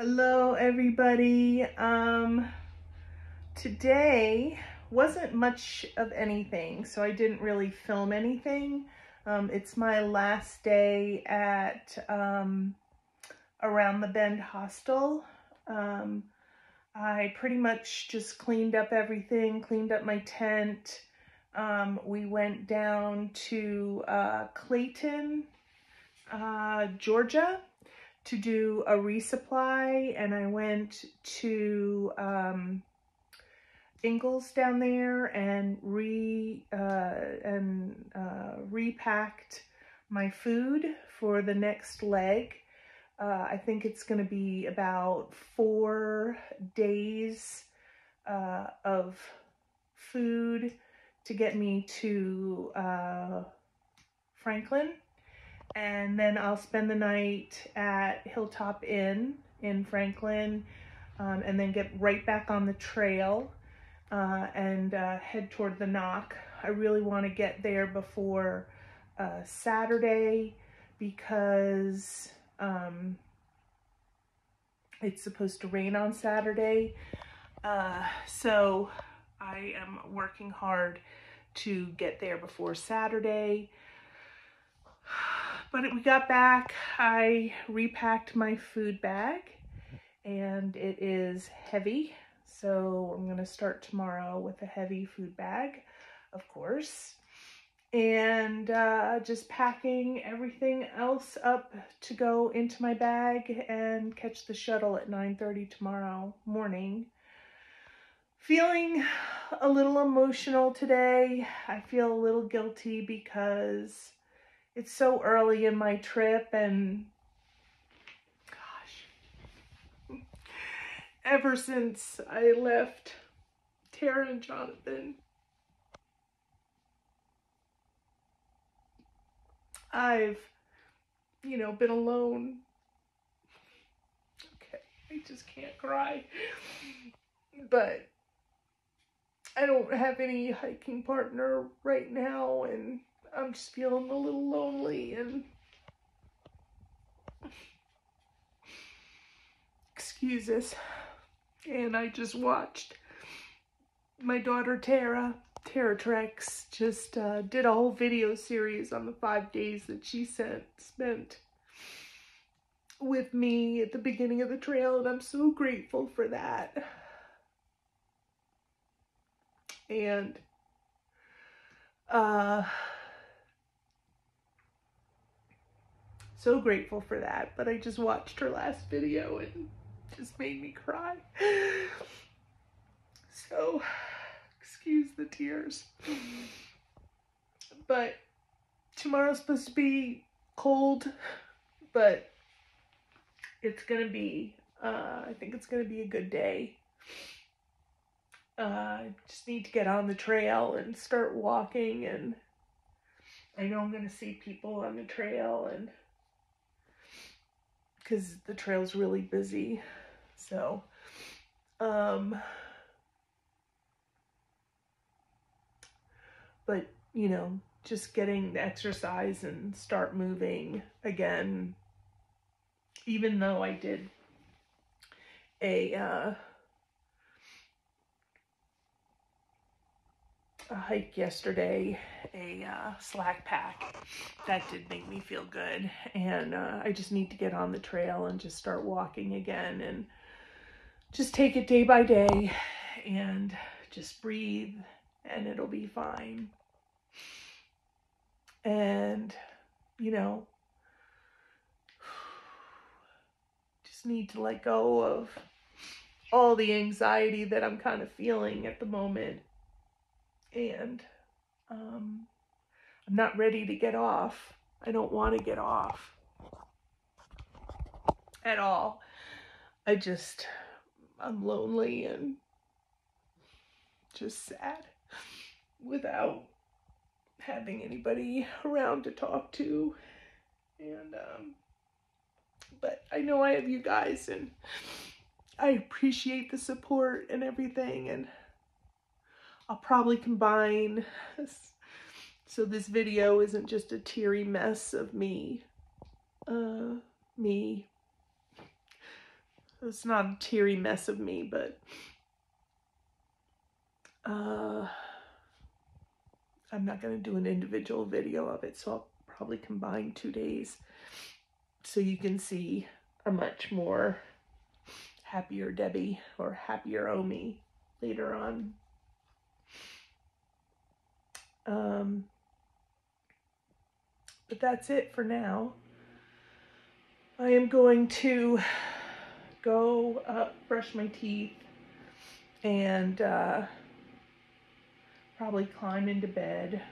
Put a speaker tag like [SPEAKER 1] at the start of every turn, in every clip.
[SPEAKER 1] Hello everybody. Today wasn't much of anything, so I didn't really film anything. It's my last day at Around the Bend Hostle. I pretty much just cleaned up everything, cleaned up my tent. We went down to Clayton, Georgia, to do a resupply, and I went to Ingalls down there and repacked my food for the next leg. I think it's going to be about 4 days of food to get me to Franklin. And then I'll spend the night at Hilltop Inn in Franklin, and then get right back on the trail and head toward the Knock. I really want to get there before Saturday because it's supposed to rain on Saturday. So I am working hard to get there before Saturday. But we got back, I repacked my food bag, and it is heavy, so I'm going to start tomorrow with a heavy food bag, of course, and just packing everything else up to go into my bag and catch the shuttle at 9:30 tomorrow morning. Feeling a little emotional today. I feel a little guilty because it's so early in my trip, and gosh, ever since I left Tara and Jonathan, I've, been alone. Okay, I just can't cry. But I don't have any hiking partner right now, and I'm just feeling a little lonely, and excuse us. And I just watched my daughter Tara Trex just did a whole video series on the 5 days that she spent with me at the beginning of the trail, and I'm so grateful for that. And so grateful for that, but I just watched her last video and it just made me cry. So, excuse the tears. But tomorrow's supposed to be cold, but it's gonna be, I think it's gonna be a good day. I just need to get on the trail and start walking, and I know I'm gonna see people on the trail, and because the trail's really busy. So, but, just getting the exercise and start moving again, even though I did a hike yesterday, a slack pack, that did make me feel good, and I just need to get on the trail and just start walking again, and just take it day by day, and just breathe, and it'll be fine. And just need to let go of all the anxiety that I'm kind of feeling at the moment. And I'm not ready to get off. I don't want to get off at all. I'm lonely and just sad without having anybody around to talk to. And but I know I have you guys, and I appreciate the support and everything, and I'll probably combine so this video isn't just a teary mess of me It's not a teary mess of me, but I'm not going to do an individual video of it, so I'll probably combine 2 days so you can see a much more happier Debbie or happier Omi later on. But that's it for now. I am going to go brush my teeth and probably climb into bed,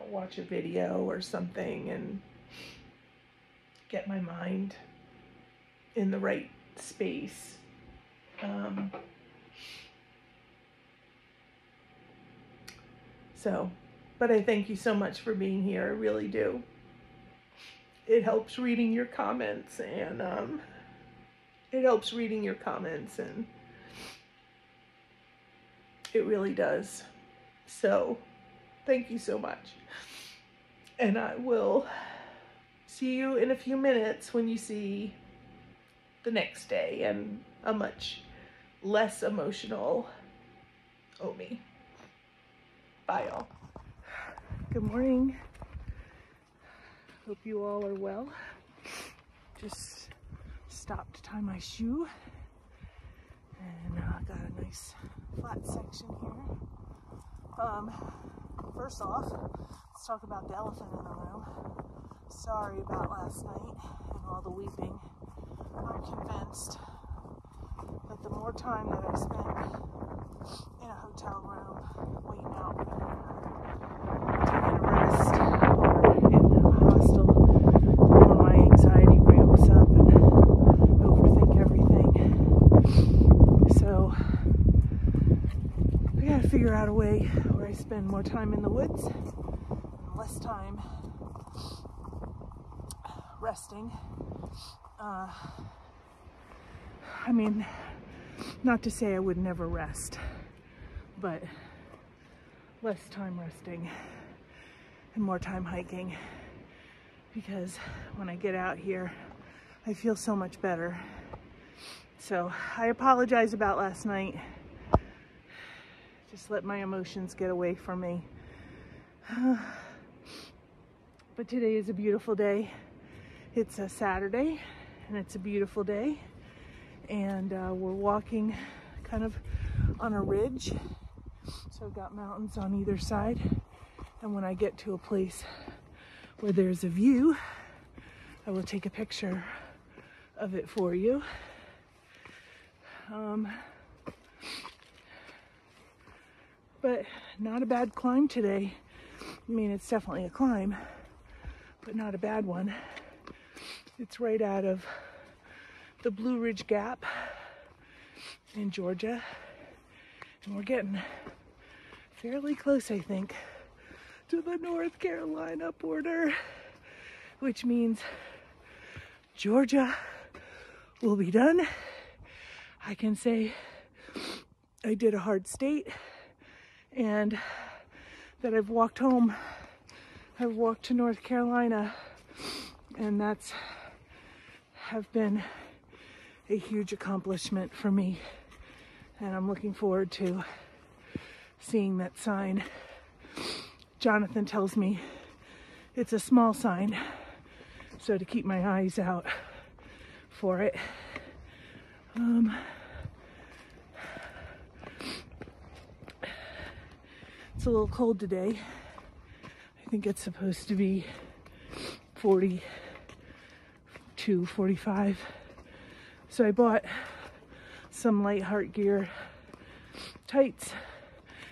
[SPEAKER 1] watch a video or something, and get my mind in the right space. But I thank you so much for being here. I really do. It helps reading your comments, and it really does. So thank you so much. And I will see you in a few minutes when you see the next day and a much less emotional Omi. Bye, y'all. Good morning. Hope you all are well. Just stopped to tie my shoe, and got a nice flat section here. First off, let's talk about the elephant in the room. Sorry about last night and all the weeping. I'm convinced that the more time that I spend in a hotel room waiting out to get a rest or in the hostel, the more my anxiety ramps up and overthink everything. So I gotta figure out a way where I spend more time in the woods and less time resting. I mean, not to say I would never rest, but less time resting and more time hiking, because when I get out here, I feel so much better. So I apologize about last night. Just let my emotions get away from me. But today is a beautiful day. It's a Saturday and it's a beautiful day. And we're walking kind of on a ridge. So I've got mountains on either side. And when I get to a place where there's a view, I will take a picture of it for you. But not a bad climb today. I mean, it's definitely a climb, but not a bad one. It's right out of the Blue Ridge Gap in Georgia. And we're getting fairly close, I think, to the North Carolina border, which means Georgia will be done. I can say I did a hard state and that I've walked home. I've walked to North Carolina, and that's have been a huge accomplishment for me. And I'm looking forward to seeing that sign. Jonathan tells me it's a small sign, so to keep my eyes out for it. It's a little cold today. I think it's supposed to be 42, 45. So I bought some light heart gear tights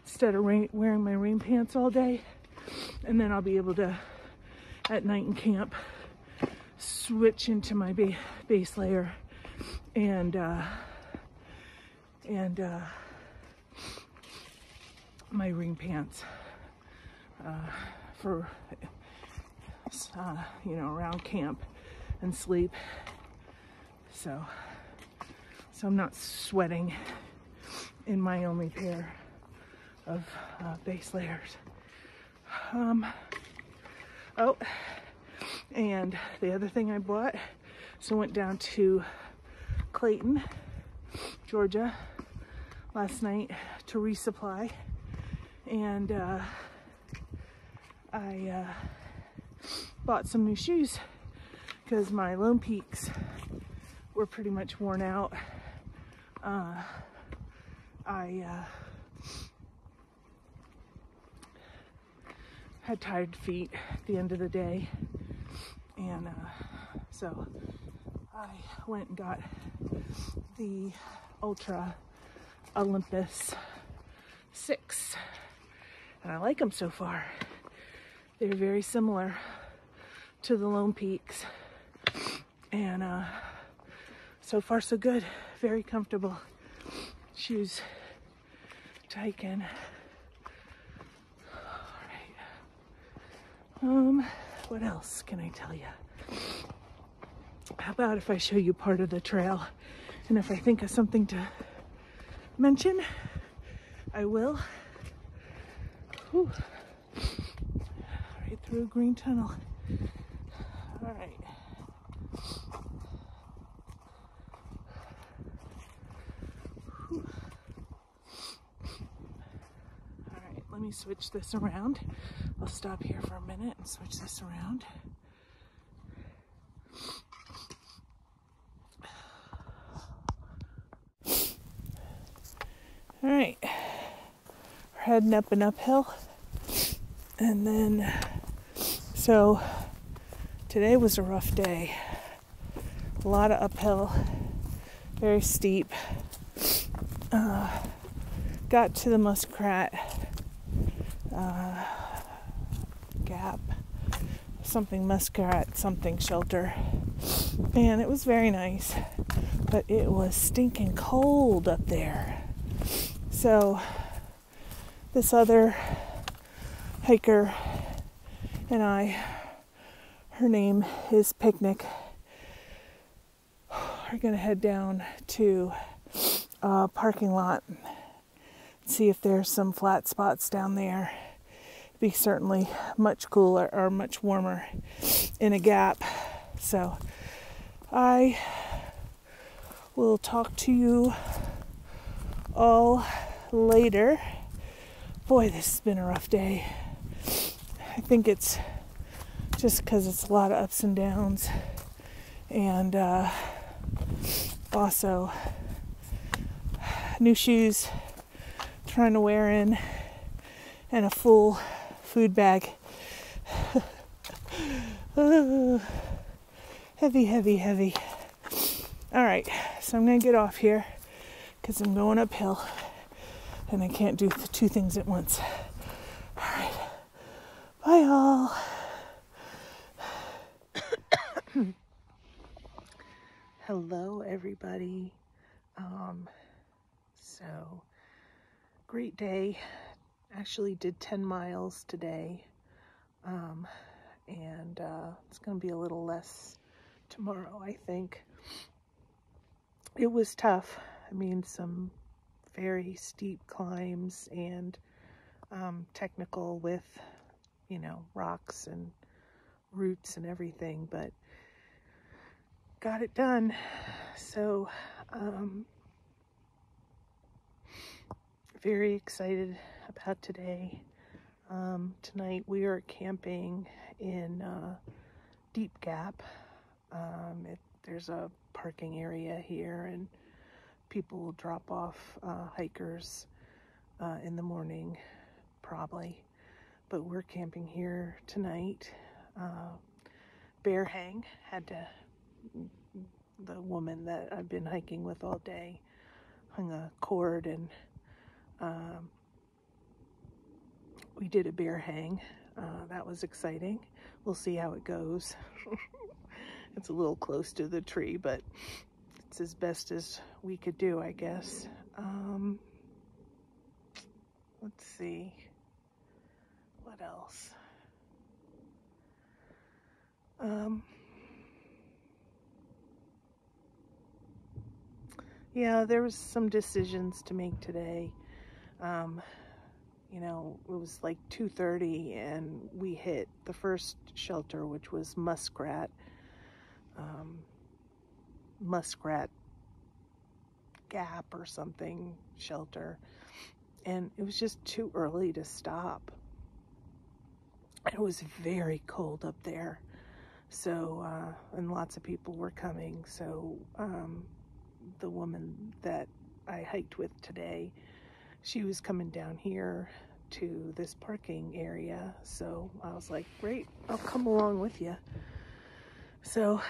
[SPEAKER 1] instead of wearing my rain pants all day. And then I'll be able to, at night in camp, switch into my base layer and my rain pants for around camp and sleep. So I'm not sweating in my only pair of base layers. Oh, and the other thing I bought, so I went down to Clayton, Georgia, last night to resupply, and I bought some new shoes because my Lone Peaks were pretty much worn out. I had tired feet at the end of the day, and so I went and got the Ultra Olympus 6, and I like them so far. They're very similar to the Lone Peaks, and so far so good. Very comfortable shoes to hike in. Alright, what else can I tell you? How about if I show you part of the trail, and if I think of something to mention, I will. Whew. Right through a green tunnel. All right. Whew. All right, let me switch this around. I'll stop here for a minute and switch this around. All right, we're heading up an uphill, and then, so today was a rough day. A lot of uphill, very steep. Got to the Muskrat Gap, something shelter, and it was very nice, but it was stinking cold up there. So this other hiker and I, her name is Picnic, are gonna head down to a parking lot, see if there's some flat spots down there. It'd be certainly much cooler or much warmer in a gap. So I will talk to you all later. Boy, this has been a rough day. I think it's just because it's a lot of ups and downs, and also new shoes trying to wear in, and a full food bag. Heavy. All right, so I'm gonna get off here because I'm going uphill and I can't do two things at once. All right, bye all. Hello everybody. So great day. Actually did 10 miles today, and it's gonna be a little less tomorrow, I think. It was tough. I mean, some very steep climbs and technical with, rocks and roots and everything, but got it done. So very excited about today. Tonight we are camping in Deep Gap. There's a parking area here, and people will drop off hikers in the morning, probably. But we're camping here tonight. Bear hang. The woman that I've been hiking with all day hung a cord, and we did a bear hang. That was exciting. We'll see how it goes. It's a little close to the tree, but it's as best as we could do, I guess. Let's see. What else? Yeah, there was some decisions to make today. It was like 2:30 and we hit the first shelter, which was Muskrat Gap or something shelter, and it was just too early to stop. It was very cold up there, so and lots of people were coming, so the woman that I hiked with today, she was coming down here to this parking area, so I was like, great, I'll come along with you. So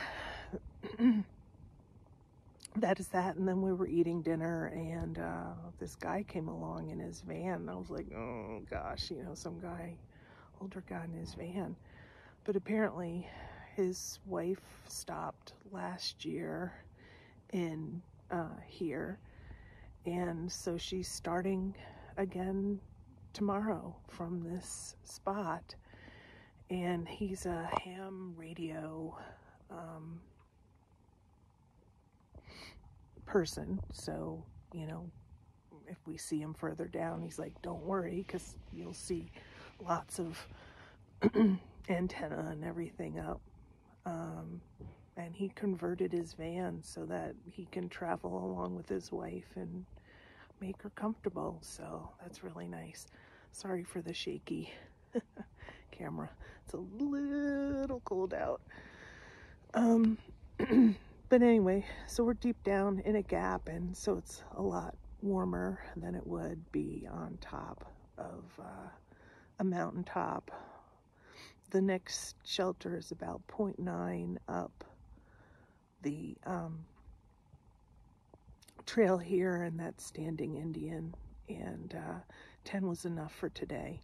[SPEAKER 1] that is that. And then we were eating dinner, and this guy came along in his van. I was like, oh gosh, you know, some guy, older guy in his van. But apparently his wife stopped last year in here, and so she's starting again tomorrow from this spot. And he's a ham radio person, so, you know, if we see him further down, he's like, don't worry, because you'll see lots of antenna and everything up. And he converted his van so that he can travel along with his wife and make her comfortable, so that's really nice. Sorry for the shaky camera. It's a little cold out. But anyway, so we're deep down in a gap, and so it's a lot warmer than it would be on top of a mountaintop. The next shelter is about 0.9 up the trail here, and that's Standing Indian, and 10 was enough for today.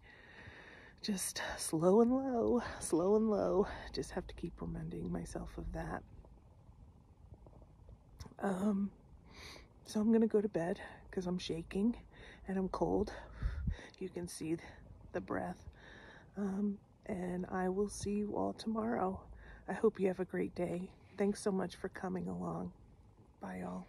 [SPEAKER 1] Just slow and low, slow and low. Just have to keep reminding myself of that. So I'm gonna go to bed because I'm shaking and I'm cold. You can see the breath. And I will see you all tomorrow. I hope you have a great day. Thanks so much for coming along. Bye, y'all.